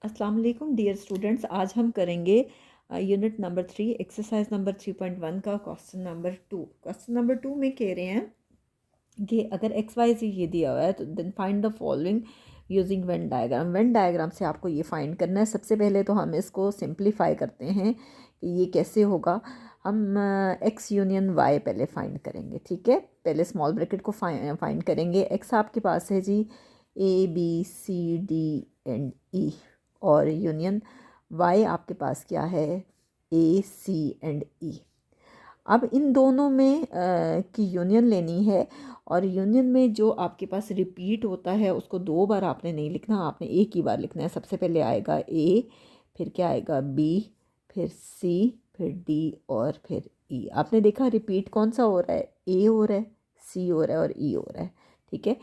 अस्सलाम वालेकुम dear students. आज हम करेंगे यूनिट नंबर 3 एक्सरसाइज नंबर 3.1 का क्वेश्चन नंबर 2। क्वेश्चन नंबर 2 में कह रहे हैं कि अगर एक्स वाई जी ये दिया हुआ है तो then find the following using Venn diagram. Venn diagram से आपको ये फाइंड करना है। सबसे पहले तो हम इसको सिंप्लीफाई करते हैं कि ये कैसे होगा। हम एक्स यूनियन वाई पहले फाइंड करेंगे, ठीक है। पहले स्मॉल ब्रैकेट को फाइंड करेंगे। एक्स आपके पास है जी A B C D and E, और यूनियन वाई आपके पास क्या है, ए सी एंड ई। अब इन दोनों में की यूनियन लेनी है, और यूनियन में जो आपके पास रिपीट होता है उसको दो बार आपने नहीं लिखना, आपने एक ही बार लिखना है। सबसे पहले आएगा ए, फिर क्या आएगा बी, फिर सी, फिर डी और फिर ई। आपने देखा रिपीट कौन सा हो रहा है, ए हो रहा है, सी हो रहा है और ई हो रहा है, ठीक है।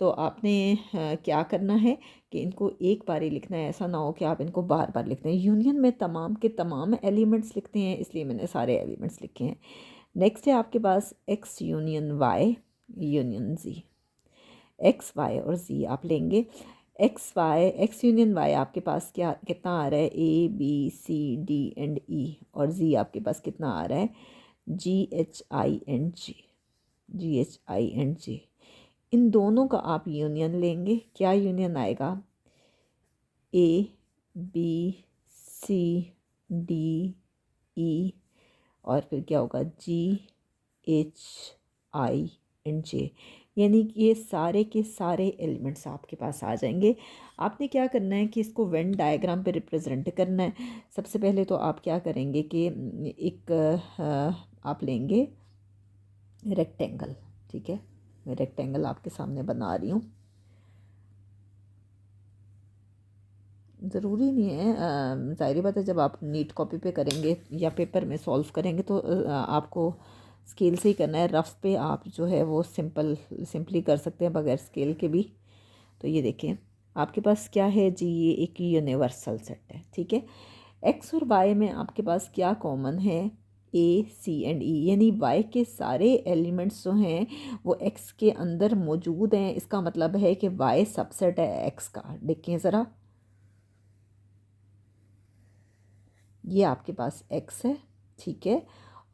तो आपने क्या करना है कि इनको एक बार ही लिखना है, ऐसा ना हो कि आप इनको बार बार लिखते हैं। यूनियन में तमाम के तमाम एलिमेंट्स लिखते हैं, इसलिए मैंने सारे एलिमेंट्स लिखे हैं। नेक्स्ट है आपके पास एक्स यूनियन वाई यूनियन जी। एक्स वाई और जी आप लेंगे। एक्स यूनियन वाई आपके पास क्या कितना आ रहा है, A B C D and E, और जी आपके पास कितना आ रहा है, G H I and G, G H I and G. इन दोनों का आप यूनियन लेंगे। क्या यूनियन आएगा, ए बी सी डी ई, और फिर क्या होगा जी एच आई एंड जे। यानी कि ये सारे के सारे एलिमेंट्स आपके पास आ जाएंगे। आपने क्या करना है कि इसको वेन डायग्राम पे रिप्रेजेंट करना है। सबसे पहले तो आप क्या करेंगे कि एक आप लेंगे रेक्टेंगल, ठीक है। मैं रेक्टेंगल आपके सामने बना रही हूँ। ज़रूरी नहीं है, ज़ाहिर बात है जब आप नीट कॉपी पे करेंगे या पेपर में सॉल्व करेंगे तो आपको स्केल से ही करना है। रफ़ पे आप जो है वो सिंपली कर सकते हैं बगैर स्केल के भी। तो ये देखें आपके पास क्या है जी, ये एक यूनिवर्सल सेट है, ठीक है। एक्स और वाई में आपके पास क्या कॉमन है, ए सी एंड ई, यानी वाई के सारे एलिमेंट्स जो हैं वो एक्स के अंदर मौजूद हैं। इसका मतलब है कि वाई सबसेट है एक्स का। देखिए ज़रा, ये आपके पास x है, ठीक है,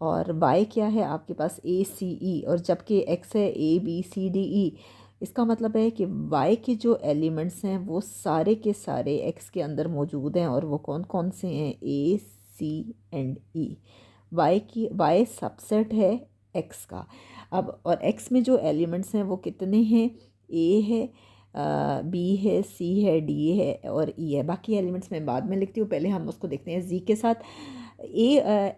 और y क्या है आपके पास ए सी ई, और जबकि x है ए बी सी डी ई। इसका मतलब है कि y के जो एलिमेंट्स हैं वो सारे के सारे x के अंदर मौजूद हैं, और वो कौन कौन से हैं, ए सी एंड ई। y सबसेट है x का। अब और x में जो एलिमेंट्स हैं वो कितने हैं, a है, बी है, सी है, डी है और ई है। बाकी एलिमेंट्स मैं बाद में लिखती हूँ, पहले हम उसको देखते हैं जी के साथ।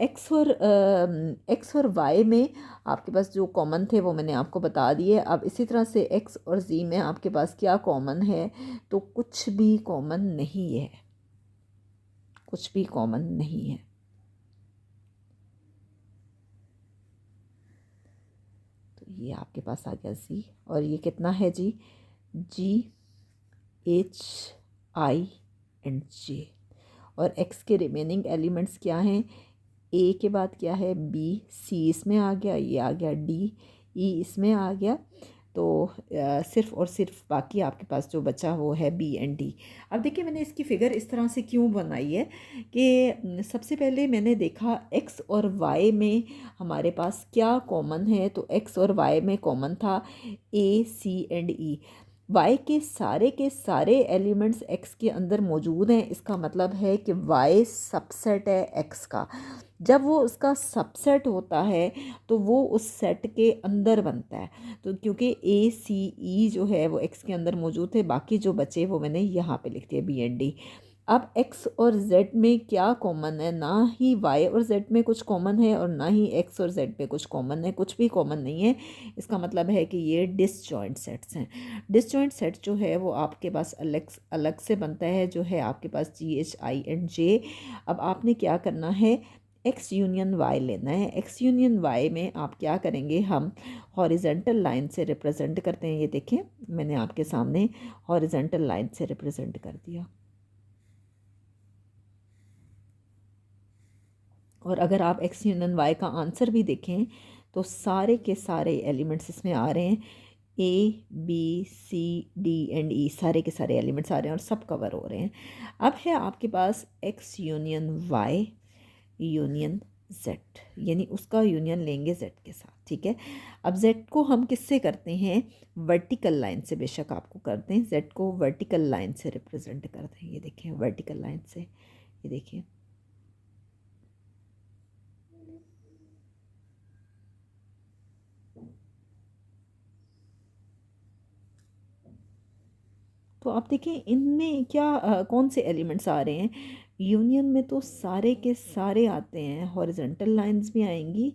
एक्स और वाई में आपके पास जो कॉमन थे वो मैंने आपको बता दिए। अब इसी तरह से एक्स और जी में आपके पास क्या कॉमन है, तो कुछ भी कॉमन नहीं है, कुछ भी कॉमन नहीं है। तो ये आपके पास आ गया जी, और ये कितना है जी, जी एच आई एंड जे। और एक्स के रिमेनिंग एलिमेंट्स क्या हैं, ए के बाद क्या है, बी, सी इसमें आ गया, ये आ गया डी, ई इसमें आ गया। तो सिर्फ और सिर्फ बाकी आपके पास जो बचा वो है बी एंड डी। अब देखिए मैंने इसकी फ़िगर इस तरह से क्यों बनाई है कि सबसे पहले मैंने देखा एक्स और वाई में हमारे पास क्या कॉमन है। तो एक्स और वाई में कॉमन था ए सी एंड ई। वाई के सारे एलिमेंट्स एक्स के अंदर मौजूद हैं। इसका मतलब है कि वाई सबसेट है एक्स का। जब वो उसका सबसेट होता है तो वो उस सेट के अंदर बनता है। तो क्योंकि ए सी ई जो है वो एक्स के अंदर मौजूद थे, बाकी जो बचे वो मैंने यहाँ पे लिख दिया बी एंड डी। अब एक्स और जेड में क्या कॉमन है, ना ही वाई और जेड में कुछ कॉमन है और ना ही एक्स और जेड में कुछ कॉमन है, कुछ भी कॉमन नहीं है। इसका मतलब है कि ये डिसजॉइंट सेट्स हैं। डिसजॉइंट सेट जो है वो आपके पास अलग अलग से बनता है, जो है आपके पास जी एच आई एंड जे। अब आपने क्या करना है, एक्स यूनियन वाई लेना है। एक्स यूनियन वाई में आप क्या करेंगे, हम हॉरिजेंटल लाइन से रिप्रेजेंट करते हैं। ये देखें मैंने आपके सामने हॉरिजेंटल लाइन से रिप्रेजेंट कर दिया। और अगर आप एक्स यूनियन वाई का आंसर भी देखें तो सारे के सारे एलिमेंट्स इसमें आ रहे हैं। A B C D and E सारे के सारे एलिमेंट्स आ रहे हैं और सब कवर हो रहे हैं। अब है आपके पास X union Y union Z, यानी उसका यूनियन लेंगे जेड के साथ, ठीक है। अब जेड को हम किससे करते हैं, वर्टिकल लाइन से, बेशक आपको करते हैं जेड को वर्टिकल लाइन से रिप्रेजेंट करते हैं। ये देखें वर्टिकल लाइन से, ये देखिए तो आप देखें इनमें क्या कौन से एलिमेंट्स आ रहे हैं। यूनियन में तो सारे के सारे आते हैं, हॉरिजॉन्टल लाइंस भी आएंगी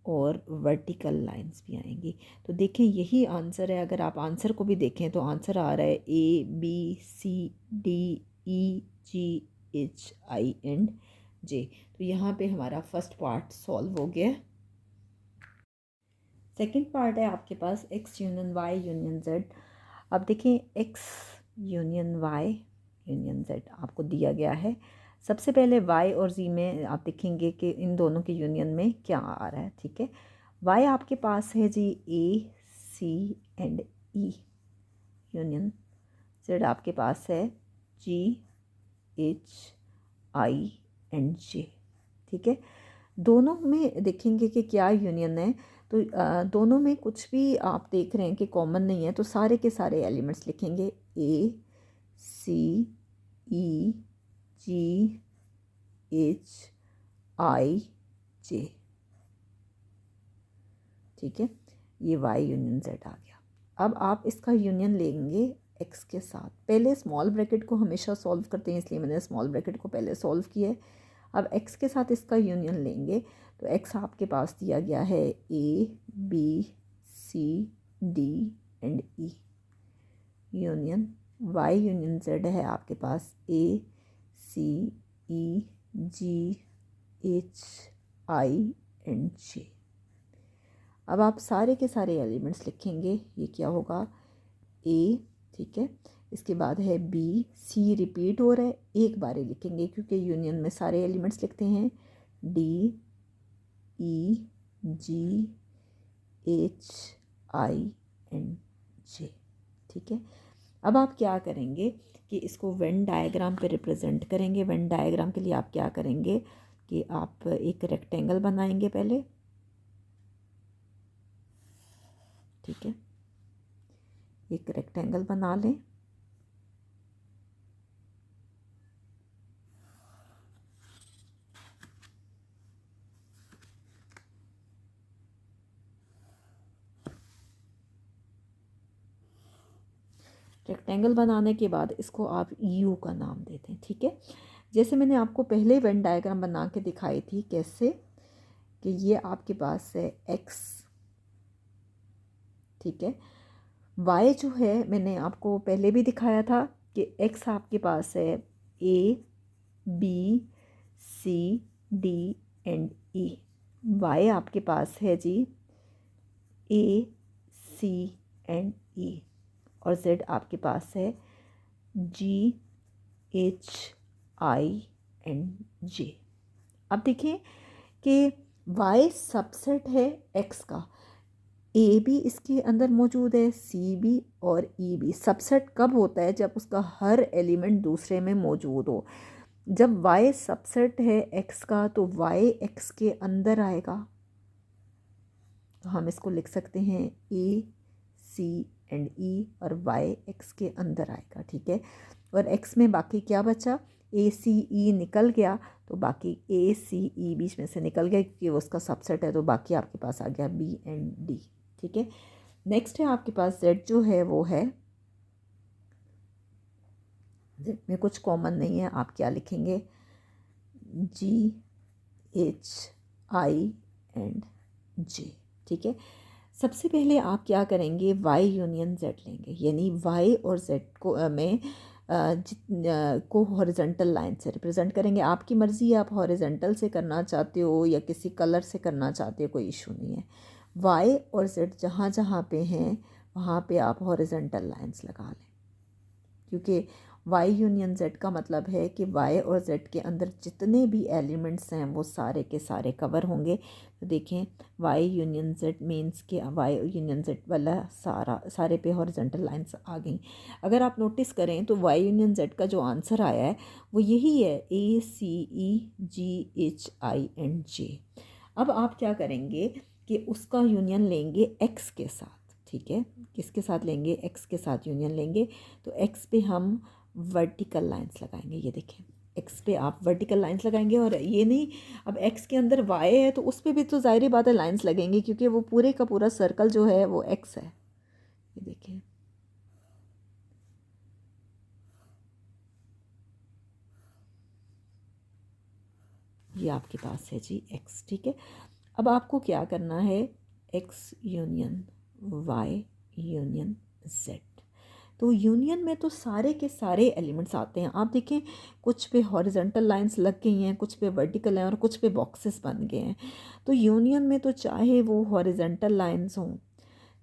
और वर्टिकल लाइंस भी आएंगी। तो देखें यही आंसर है। अगर आप आंसर को भी देखें तो आंसर आ रहा है A B C D E G H I and J. तो यहाँ पे हमारा फर्स्ट पार्ट सॉल्व हो गया। सेकंड पार्ट है आपके पास X union Y union Z. अब देखें X union Y union Z आपको दिया गया है। सबसे पहले वाई और जी में आप देखेंगे कि इन दोनों के यूनियन में क्या आ रहा है, ठीक है। वाई आपके पास है जी ए सी एंड ई यूनियन, जेड आपके पास है G H I and J, ठीक है। दोनों में देखेंगे कि क्या यूनियन है। तो दोनों में कुछ भी आप देख रहे हैं कि कॉमन नहीं है, तो सारे के सारे एलिमेंट्स लिखेंगे ए सी ई जी एच आई जे, ठीक है। ये वाई यूनियन जेड आ गया। अब आप इसका यूनियन लेंगे एक्स के साथ। पहले स्मॉल ब्रैकेट को हमेशा सॉल्व करते हैं, इसलिए मैंने स्मॉल ब्रैकेट को पहले सॉल्व किया है। अब एक्स के साथ इसका यूनियन लेंगे तो एक्स आपके पास दिया गया है A B C D and E union Y union Z है आपके पास ए सी ई जी एच आई एंड जे। अब आप सारे के सारे एलिमेंट्स लिखेंगे। ये क्या होगा ए, ठीक है। इसके बाद है बी, सी रिपीट हो रहा है, एक बार ही लिखेंगे क्योंकि यूनियन में सारे एलिमेंट्स लिखते हैं। D E G H I and J, ठीक है। अब आप क्या करेंगे कि इसको वेन डायग्राम पे रिप्रेजेंट करेंगे। वेन डायग्राम के लिए आप क्या करेंगे कि आप एक रेक्टेंगल बनाएंगे पहले, ठीक है। एक रेक्टेंगल बना लें। रेक्टेंगल बनाने के बाद इसको आप यू का नाम देते हैं, ठीक है। जैसे मैंने आपको पहले वेन डायग्राम बना के दिखाई थी कैसे, कि ये आपके पास है एक्स, ठीक है। वाई जो है मैंने आपको पहले भी दिखाया था कि एक्स आपके पास है A B C D and E. Y आपके पास है जी ए सी एंड ई और जेड आपके पास है जी एच आई एंड जे। अब देखिए कि वाई सबसेट है एक्स का, ए भी इसके अंदर मौजूद है, सी भी और ई भी। सबसेट कब होता है, जब उसका हर एलिमेंट दूसरे में मौजूद हो। जब वाई सबसेट है एक्स का तो वाई एक्स के अंदर आएगा, तो हम इसको लिख सकते हैं ए सी एंड ई और वाई एक्स के अंदर आएगा, ठीक है। और एक्स में बाकी क्या बचा, ए सी ई निकल गया, तो बाकी ए सी ई बीच में से निकल गया क्योंकि वो उसका सबसेट है, तो बाकी आपके पास आ गया बी एंड डी, ठीक है। नेक्स्ट है आपके पास जेड जो है वो है, जेड में कुछ कॉमन नहीं है। आप क्या लिखेंगे, जी एच आई एंड जे, ठीक है। सबसे पहले आप क्या करेंगे, वाई यूनियन जेड लेंगे, यानी वाई और जेड को को हॉरिजॉन्टल लाइन से रिप्रेजेंट करेंगे। आपकी मर्ज़ी है, आप हॉरिजॉन्टल से करना चाहते हो या किसी कलर से करना चाहते हो, कोई इशू नहीं है। वाई और जेड जहाँ जहाँ पे हैं वहाँ पे आप हॉरिजॉन्टल लाइंस लगा लें, क्योंकि वाई यूनियन जेड का मतलब है कि वाई और जेड के अंदर जितने भी एलिमेंट्स हैं वो सारे के सारे कवर होंगे। तो देखें वाई यूनियन जेड मीन्स कि वाई यूनियन जेड वाला सारे पे हॉरिजॉन्टल लाइंस आ गई। अगर आप नोटिस करें तो वाई यूनियन जेड का जो आंसर आया है वो यही है, ACEGHINJ। अब आप क्या करेंगे कि उसका यूनियन लेंगे एक्स के साथ, ठीक है, किसके साथ लेंगे, एक्स के साथ यूनियन लेंगे। तो एक्स पे हम वर्टिकल लाइंस लगाएंगे, ये देखें एक्स पे आप वर्टिकल लाइंस लगाएंगे। और ये नहीं, अब एक्स के अंदर वाई है तो उस पर भी तो ज़ाहिर बात है लाइंस लगेंगी, क्योंकि वो पूरे का पूरा सर्कल जो है वो एक्स है। ये देखें, ये आपके पास है जी एक्स, ठीक है। अब आपको क्या करना है, X union Y union Z. तो यूनियन में तो सारे के सारे एलिमेंट्स आते हैं। आप देखें कुछ पे हॉरिजॉन्टल लाइंस लग गई हैं, कुछ पे वर्टिकल हैं और कुछ पे बॉक्सेस बन गए हैं। तो यूनियन में तो चाहे वो हॉरिजॉन्टल लाइंस हों,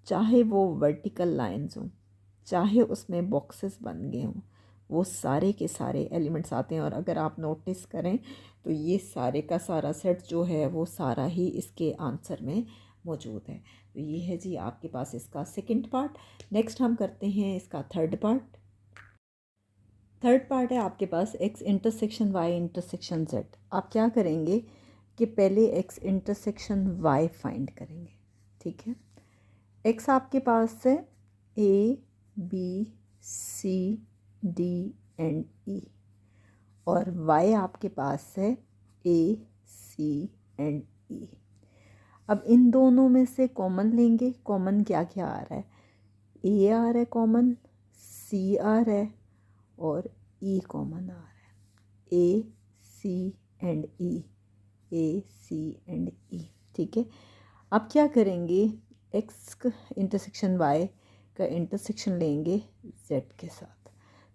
चाहे वो वर्टिकल लाइंस हों, चाहे उसमें बॉक्सेस बन गए हों, वो सारे के सारे एलिमेंट्स आते हैं। और अगर आप नोटिस करें तो ये सारे का सारा सेट जो है वो सारा ही इसके आंसर में मौजूद है। तो ये है जी आपके पास इसका सेकंड पार्ट। नेक्स्ट हम करते हैं इसका थर्ड पार्ट। थर्ड पार्ट है आपके पास X intersection Y intersection Z. आप क्या करेंगे कि पहले एक्स इंटरसेक्शन वाई फाइंड करेंगे, ठीक है। एक्स आपके पास है ABCD और वाई आपके पास है ACE। अब इन दोनों में से कॉमन लेंगे। कॉमन क्या क्या आ रहा है, A आ रहा है कॉमन, C आ रहा है और E कॉमन आ रहा है। ACE, ACE, ठीक है। अब क्या करेंगे, एक्स का इंटरसेक्शन वाई का इंटरसेक्शन लेंगे जेड के साथ।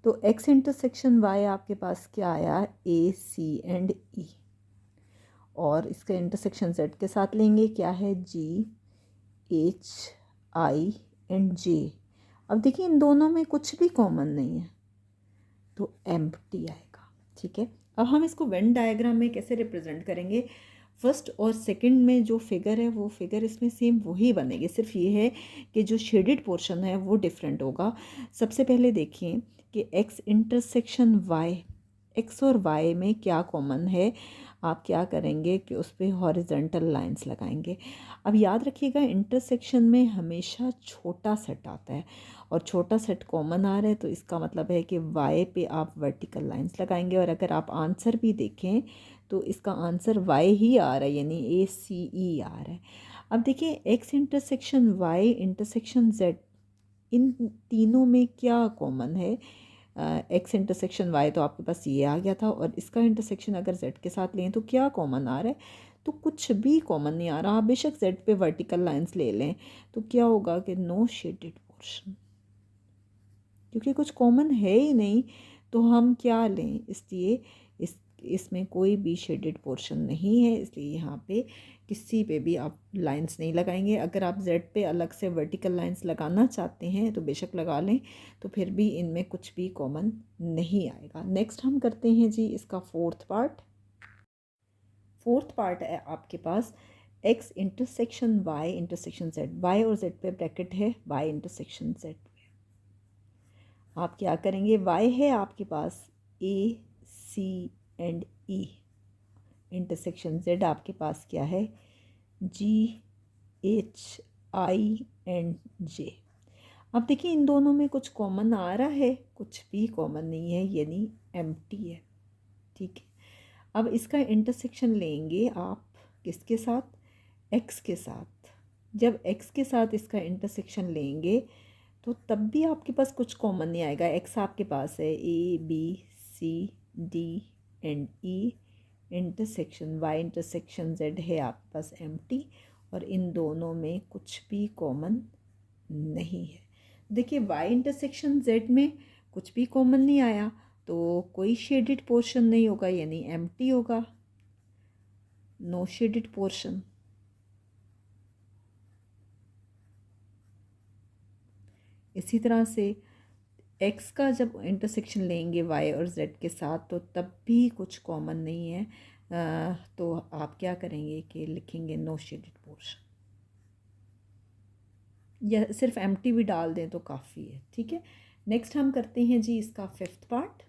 तो एक्स इंटरसेक्शन वाई आपके पास क्या आया, ACE। और इसका इंटरसेक्शन जेड के साथ लेंगे, क्या है, GHINJ। अब देखिए इन दोनों में कुछ भी कॉमन नहीं है तो एम्प्टी आएगा, ठीक है। अब हम इसको वेन डायग्राम में कैसे रिप्रेजेंट करेंगे, फर्स्ट और सेकंड में जो फिगर है वो फिगर इसमें सेम वही बनेगी, सिर्फ ये है कि जो शेडेड पोर्शन है वो डिफरेंट होगा। सबसे पहले देखिए कि एक्स इंटरसेक्शन वाई, एक्स और वाई में क्या कॉमन है। आप क्या करेंगे कि उस पर हॉरिजॉन्टल लाइंस लगाएंगे। अब याद रखिएगा इंटरसेक्शन में हमेशा छोटा सेट आता है और छोटा सेट कॉमन आ रहा है, तो इसका मतलब है कि वाई पे आप वर्टिकल लाइंस लगाएंगे। और अगर आप आंसर भी देखें तो इसका आंसर वाई ही आ रहा है, यानी ACE आ रहा है। अब देखिए X intersection Y intersection Z, इन तीनों में क्या कॉमन है। एक्स इंटरसेक्शन वाई तो आपके पास ये आ गया था, और इसका इंटरसेक्शन अगर जेड के साथ लें तो क्या कॉमन आ रहा है, तो कुछ भी कॉमन नहीं आ रहा। आप बेशक जेड पे वर्टिकल लाइंस ले लें तो क्या होगा कि नो शेडेड पोर्शन, क्योंकि कुछ कॉमन है ही नहीं तो हम क्या लें, इसलिए इसमें कोई भी शेडेड पोर्शन नहीं है, इसलिए यहाँ पे किसी पे भी आप लाइंस नहीं लगाएंगे। अगर आप जेड पे अलग से वर्टिकल लाइंस लगाना चाहते हैं तो बेशक लगा लें, तो फिर भी इनमें कुछ भी कॉमन नहीं आएगा। नेक्स्ट हम करते हैं जी इसका फोर्थ पार्ट। फोर्थ पार्ट है आपके पास X intersection Y intersection Z. Y और जेड पे ब्रैकेट है, वाई इंटरसेक्शन जेड। आप क्या करेंगे, वाई है आपके पास ACE, इंटरसेक्शन जेड आपके पास क्या है, GHINJ। अब देखिए इन दोनों में कुछ कॉमन आ रहा है, कुछ भी कॉमन नहीं है, यानी एम्प्टी है, ठीक है। अब इसका इंटरसेक्शन लेंगे आप किसके साथ, एक्स के साथ। जब एक्स के साथ इसका इंटरसेक्शन लेंगे तो तब भी आपके पास कुछ कॉमन नहीं आएगा। एक्स आपके पास है ABCDE, intersection Y intersection Z है आपके पास एम्प्टी, और इन दोनों में कुछ भी कॉमन नहीं है। देखिए वाई इंटरसेक्शन जेड में कुछ भी कॉमन नहीं आया तो कोई शेडेड पोर्शन नहीं होगा, यानी एम्प्टी होगा, नो शेडेड पोर्शन। इसी तरह से एक्स का जब इंटरसेक्शन लेंगे वाई और जेड के साथ तो तब भी कुछ कॉमन नहीं है, तो आप क्या करेंगे कि लिखेंगे नो शेडेड पोर्शन, या सिर्फ एम्प्टी भी डाल दें तो काफ़ी है। ठीक है, नेक्स्ट हम करते हैं जी इसका फिफ्थ पार्ट।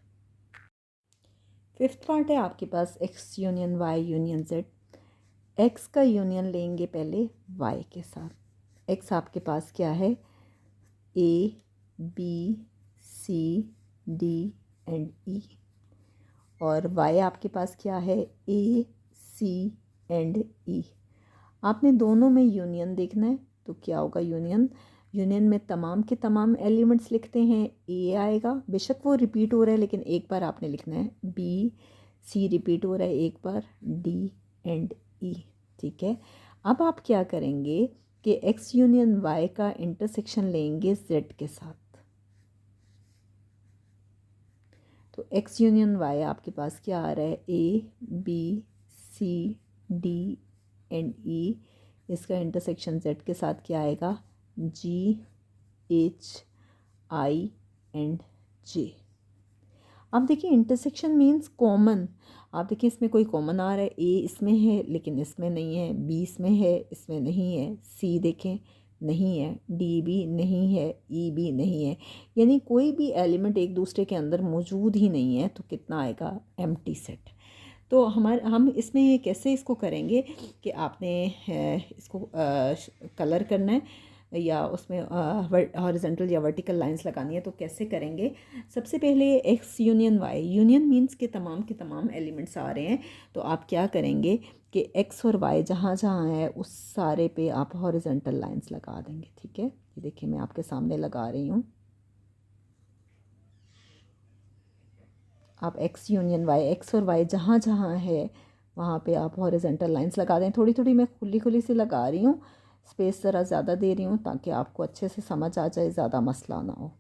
फिफ्थ पार्ट है आपके पास X union Y union Z. X का यूनियन लेंगे पहले वाई के साथ। एक्स आपके पास क्या है, A B C D and E, और वाई आपके पास क्या है, ए सी एंड ई। आपने दोनों में यूनियन देखना है, तो क्या होगा यूनियन, यूनियन में तमाम के तमाम एलिमेंट्स लिखते हैं, ए आएगा, बेशक वो रिपीट हो रहा है लेकिन एक बार आपने लिखना है, बी सी रिपीट हो रहा है एक बार, डी एंड ई। ठीक है, अब आप क्या करेंगे कि एक्स यूनियन वाई का इंटरसेक्शन लेंगे जेड के साथ। तो एक्स यूनियन वाई आपके पास क्या आ रहा है, A B C D and E, इसका इंटरसेक्शन जेड के साथ क्या आएगा, जी एच आई एंड जे। अब देखिए इंटरसेक्शन मीन्स कॉमन, आप देखिए इसमें कोई कॉमन आ रहा है, ए इसमें है लेकिन इसमें नहीं है, बी इसमें है इसमें नहीं है, सी देखें नहीं है, डी भी नहीं है, ई भी नहीं है, यानी कोई भी एलिमेंट एक दूसरे के अंदर मौजूद ही नहीं है, तो कितना आएगा, एम्प्टी सेट। तो हम इसमें कैसे इसको करेंगे कि आपने इसको कलर करना है या उसमें हॉरिजॉन्टल या वर्टिकल लाइंस लगानी है, तो कैसे करेंगे। सबसे पहले X union Y, union means के तमाम एलिमेंट्स आ रहे हैं, तो आप क्या करेंगे कि एक्स और वाई जहाँ जहाँ है उस सारे पे आप हॉरिजॉन्टल लाइंस लगा देंगे। ठीक है, ये देखिए मैं आपके सामने लगा रही हूँ। आप एक्स यूनियन वाई, एक्स और वाई जहाँ जहाँ है वहाँ पे आप हॉरिजॉन्टल लाइंस लगा दें। थोड़ी थोड़ी मैं खुली खुली सी लगा रही हूँ, स्पेस ज़रा ज़्यादा दे रही हूँ ताकि आपको अच्छे से समझ आ जाए, ज़्यादा मसला ना हो।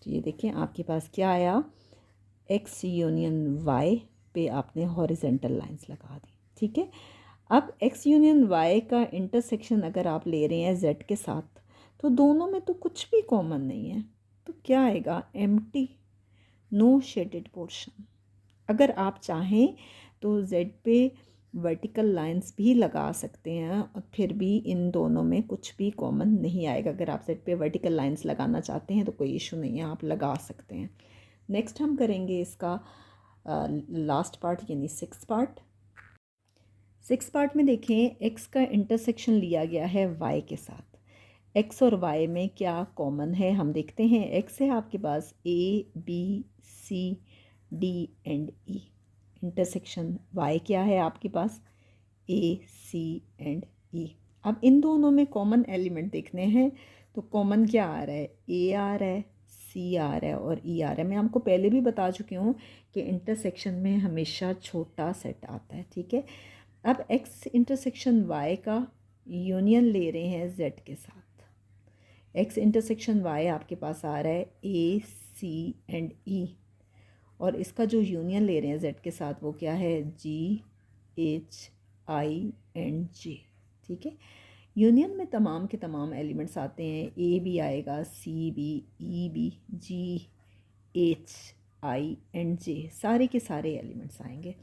तो ये देखें आपके पास क्या आया, एक्स यूनियन वाई पे आपने हॉरिजॉन्टल लाइंस लगा दी। ठीक है, अब एक्स यूनियन वाई का इंटरसेक्शन अगर आप ले रहे हैं जेड के साथ, तो दोनों में तो कुछ भी कॉमन नहीं है, तो क्या आएगा, एम्प्टी, नो शेडेड पोर्शन। अगर आप चाहें तो जेड पे वर्टिकल लाइंस भी लगा सकते हैं और फिर भी इन दोनों में कुछ भी कॉमन नहीं आएगा। अगर आप जेड पे वर्टिकल लाइंस लगाना चाहते हैं तो कोई इशू नहीं है, आप लगा सकते हैं। नेक्स्ट हम करेंगे इसका लास्ट पार्ट यानी सिक्स पार्ट। सिक्स पार्ट में देखें एक्स का इंटरसेक्शन लिया गया है वाई के साथ। एक्स और वाई में क्या कॉमन है हम देखते हैं। एक्स है आपके पास A B C D and E, intersection Y क्या है आपके पास, ए सी एंड ई। अब इन दोनों में कॉमन एलिमेंट देखने हैं, तो कॉमन क्या आ रहा है, ए आ रहा है, सी आ रहा है और ई आ रहा है। मैं आपको पहले भी बता चुकी हूँ कि इंटरसेक्शन में हमेशा छोटा सेट आता है। ठीक है, अब एक्स इंटरसेक्शन वाई का यूनियन ले रहे हैं जेड के साथ। एक्स इंटरसेक्शन वाई आपके पास आ रहा है ए सी एंड ई, और इसका जो यूनियन ले रहे हैं जेड के साथ वो क्या है, G H I and J. ठीक है, यूनियन में तमाम के तमाम एलिमेंट्स आते हैं, ए भी आएगा, सी भी, ई भी, जी एच आई एंड जे, सारे के सारे एलिमेंट्स आएंगे।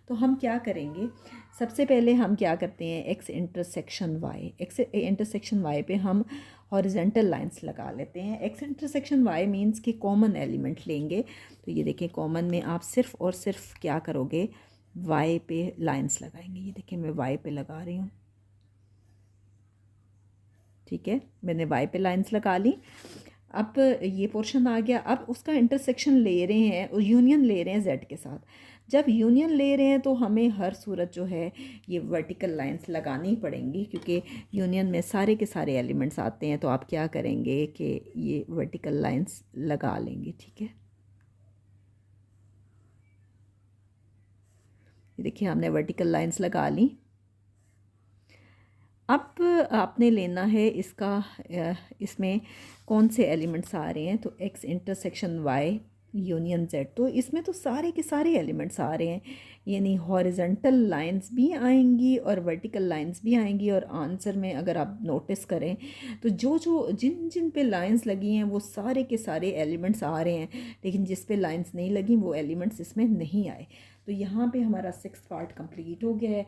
तो हम क्या करेंगे, सबसे पहले हम क्या करते हैं, X intersection Y, X intersection Y पे हम हॉरिजॉन्टल लाइंस लगा लेते हैं। एक्स इंटरसेक्शन वाई मींस कि कॉमन एलिमेंट लेंगे, तो ये देखें कॉमन में आप सिर्फ और सिर्फ क्या करोगे, वाई पे लाइंस लगाएंगे। ये देखिए मैं वाई पे लगा रही हूँ। ठीक है, मैंने वाई पे लाइंस लगा ली। अब ये पोर्शन आ गया, अब उसका इंटरसेक्शन ले रहे हैं और यूनियन ले रहे हैं जेड के साथ। जब यूनियन ले रहे हैं तो हमें हर सूरत जो है ये वर्टिकल लाइंस लगानी पड़ेंगी, क्योंकि यूनियन में सारे के सारे एलिमेंट्स आते हैं। तो आप क्या करेंगे कि ये वर्टिकल लाइंस लगा लेंगे। ठीक है, ये देखिए हमने वर्टिकल लाइंस लगा ली। अब आपने लेना है इसका इसमें कौन से एलिमेंट्स आ रहे हैं, तो X intersection Y union Z. तो इसमें तो सारे के सारे एलिमेंट्स आ रहे हैं, यानी हॉरिजेंटल लाइंस भी आएंगी और वर्टिकल लाइंस भी आएंगी। और आंसर में अगर आप नोटिस करें तो जो जो जिन जिन पे लाइंस लगी हैं वो सारे के सारे एलिमेंट्स आ रहे हैं, लेकिन जिस पे लाइंस नहीं लगी वो एलिमेंट्स इसमें नहीं आए। तो यहाँ पे हमारा 6th पार्ट कंप्लीट हो गया है।